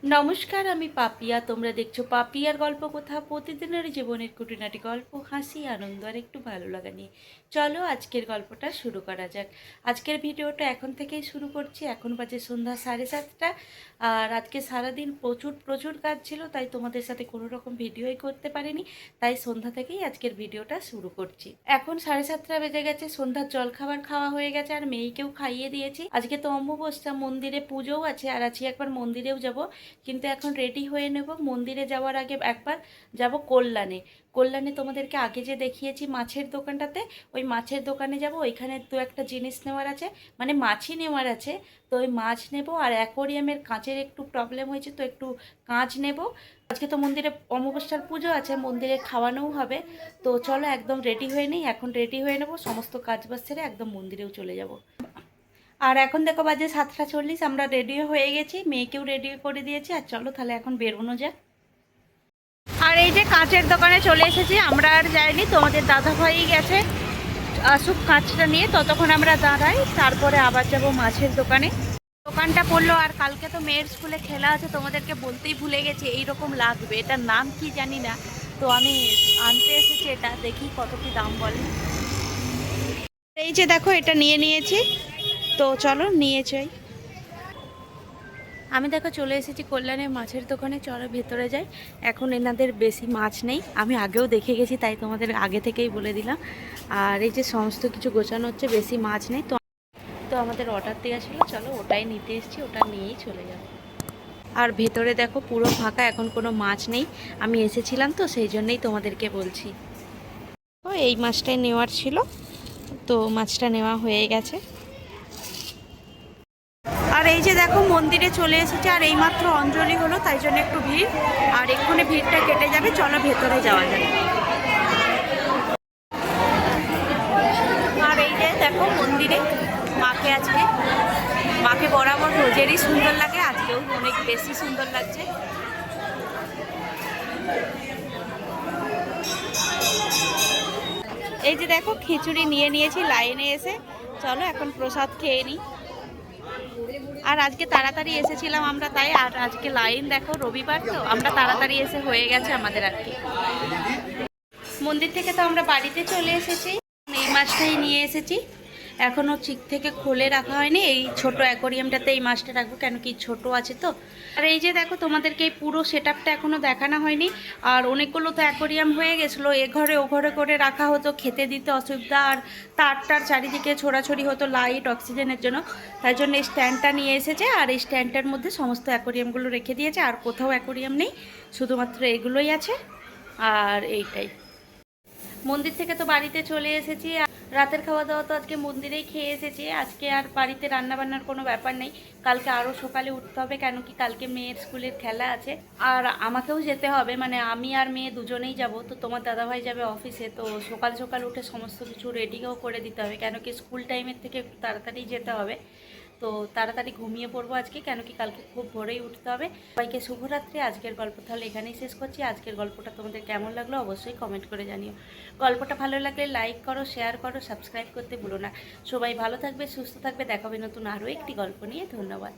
নমস্কার, আমি পাপিয়া। তোমরা দেখছো পাপিয়ার গল্প কথা, প্রতিদিনের জীবনের খুঁটিনাটি গল্প, হাসি, আনন্দ আর একটু ভালো লাগা নিয়ে। চলো আজকের গল্পটা শুরু করা যাক। আজকের ভিডিওটা এখন থেকেই শুরু করছি। এখন বাজে সন্ধ্যা 7:30। আর আজকে সারাদিন প্রচুর প্রচুর কাজ ছিল, তাই তোমাদের সাথে কোনো রকম ভিডিওই করতে পারিনি। তাই সন্ধ্যা থেকেই আজকের ভিডিওটা শুরু করছি। এখন 7:30 বেজে গেছে, সন্ধ্যার জলখাবার খাওয়া হয়ে গেছে আর মেয়েকেও খাইয়ে দিয়েছি। আজকে তো অমাবস্যা, মন্দিরে পুজোও আছে আর আজকে একবার মন্দিরেও যাব। কিন্তু এখন রেডি হয়ে নেব। মন্দিরে যাওয়ার আগে একবার যাব কল্যাণে তোমাদেরকে আগে যে দেখিয়েছি মাছের দোকানটাতে, ওই মাছের দোকানে যাব। ওইখানে দু একটা জিনিস নেওয়ার আছে, মানে মাছই নেওয়ার আছে। তো ওই মাছ নেব আর অ্যাকোরিয়ামের কাঁচের একটু প্রবলেম হয়েছে, তো একটু কাঁচ নেব। আজকে তো মন্দিরে অমাবস্যার পুজো আছে, মন্দিরে খাওয়ানোও হবে। তো চলো একদম রেডি হয়ে নিই। এখন রেডি হয়ে নেব, সমস্ত কাজ বাজ ছেড়ে একদম মন্দিরেও চলে যাব। আর এখন দেখো বাজে 7:40, আমরা রেডিও হয়ে গেছি, মেয়েকেও রেডি করে দিয়েছি। আর চলো তাহলে এখন বেরোনো যাক। আর এই যে কাঁচের দোকানে চলে এসেছি, আমরা আর যাইনি, তোমাদের দাদা ভাই গেছে আসুক কাঁচটা নিয়ে, ততক্ষণ আমরা দাঁড়াই, তারপরে আবার যাব মাছের দোকানে। দোকানটা পড়লো। আর কালকে তো মেয়ের স্কুলে খেলা আছে, তোমাদেরকে বলতেই ভুলে গেছি, এইরকম লাগবে, এটার নাম কি জানি না। তো আমি আনতে এসেছি, এটা দেখি কত কি দাম বলে। এই যে দেখো, এটা নিয়ে নিয়েছি, তো চলো নিয়ে যাই। আমি দেখো চলে এসেছি কল্যাণের মাছের দোকানে, চলো ভেতরে যাই। এখন এনাদের বেশি মাছ নেই, আমি আগেও দেখে গেছি, তাই তোমাদের আগে থেকেই বলে দিলাম। আর এই যে সমস্ত কিছু গোছানো হচ্ছে, বেশি মাছ নেই। তো তো আমাদের অর্ডার দেওয়া ছিল, চলো ওটাই নিতে এসেছি, ওটা নিয়েই চলে যাব। আর ভেতরে দেখো পুরো ফাঁকা, এখন কোনো মাছ নেই। আমি এসেছিলাম তো সেই জন্যই তোমাদেরকে বলছি। তো এই মাছটাই নেওয়ার ছিল, তো মাছটা নেওয়া হয়ে গেছে। আর এই যে দেখো মন্দিরে চলে এসেছে, আর এইমাত্র অঞ্জলি হলো, তাই জন্য একটু ভিড়। আর এক্ষুনি ভিড়টা কেটে যাবে, চলো ভেতরে যাওয়া যাবে। আর এই যে দেখো মন্দিরে মাকে, আজকে মাকে বরাবর রোজেরই সুন্দর লাগে, আজকেও অনেক বেশি সুন্দর লাগছে। এই যে দেখো খিচুড়ি নিয়ে নিয়েছি লাইনে এসে, চলো এখন প্রসাদ খেয়ে নিই। আর আজকে তাড়াতাড়ি এসেছিলাম আমরা, তাই। আর আজকে লাইন দেখো, রবিবার তো আমরা তাড়াতাড়ি এসে হয়ে গেছে আমাদের আর কি। মন্দির থেকে তো আমরা বাড়িতে চলে এসেছি। এই মাছটাই নিয়ে এসেছি, এখনও চিক থেকে খুলে রাখা হয়নি। এই ছোট অ্যাকোরিয়ামটাতে এই মাছটা রাখবো, কেন কি ছোট আছে তো। আর এই যে দেখো তোমাদেরকে এই পুরো সেটআপটা এখনও দেখানো হয়নি। আর অনেকগুলো তো অ্যাকোরিয়াম হয়ে গেছিলো, এ ঘরে ও ঘরে করে রাখা হতো, খেতে দিতে অসুবিধা। আর তারটার চারিদিকে ছোড়াছড়ি হতো লাইট অক্সিজেনের জন্য, তাই জন্য এই স্ট্যান্ডটা নিয়ে এসেছে। আর এই স্ট্যান্ডটার মধ্যে সমস্ত অ্যাকোরিয়ামগুলো রেখে দিয়েছে, আর কোথাও অ্যাকোরিয়াম নেই, শুধুমাত্র এগুলোই আছে। আর এইটাই। মন্দির থেকে তো বাড়িতে চলে এসেছি। রাতের খাওয়া দাওয়া তো আজকে মন্দিরেই খেয়ে এসেছি। আজকে আর বাড়িতে রান্না বান্নার কোনো ব্যাপার নেই, কালকে আরও সকালে উঠতে হবে, কেন কি কালকে মেয়ের স্কুলের খেলা আছে। আর আমাকেও যেতে হবে, মানে আমি আর মেয়ে দুজনেই যাব। তো তোমার দাদাভাই যাবে অফিসে, তো সকাল সকাল উঠে সমস্ত কিছু রেডিও করে দিতে হবে, কেন কি স্কুল টাইমের থেকে একটু তাড়াতাড়ি যেতে হবে। তো তাড়াতাড়ি ঘুমিয়ে পড়বো আজকে, কেন কি কালকে খুব ভোরেই উঠতে হবে। সবাইকে শুভরাত্রি। আজকের গল্প তাহলে এখানেই শেষ করছি। আজকের গল্পটা তোমাদের কেমন লাগলো অবশ্যই কমেন্ট করে জানিও। গল্পটা ভালো লাগলে লাইক করো, শেয়ার করো, সাবস্ক্রাইব করতে ভুলো না। সবাই ভালো থাকবে, সুস্থ থাকবে, দেখা হবে নতুন আরও একটি গল্প নিয়ে। ধন্যবাদ।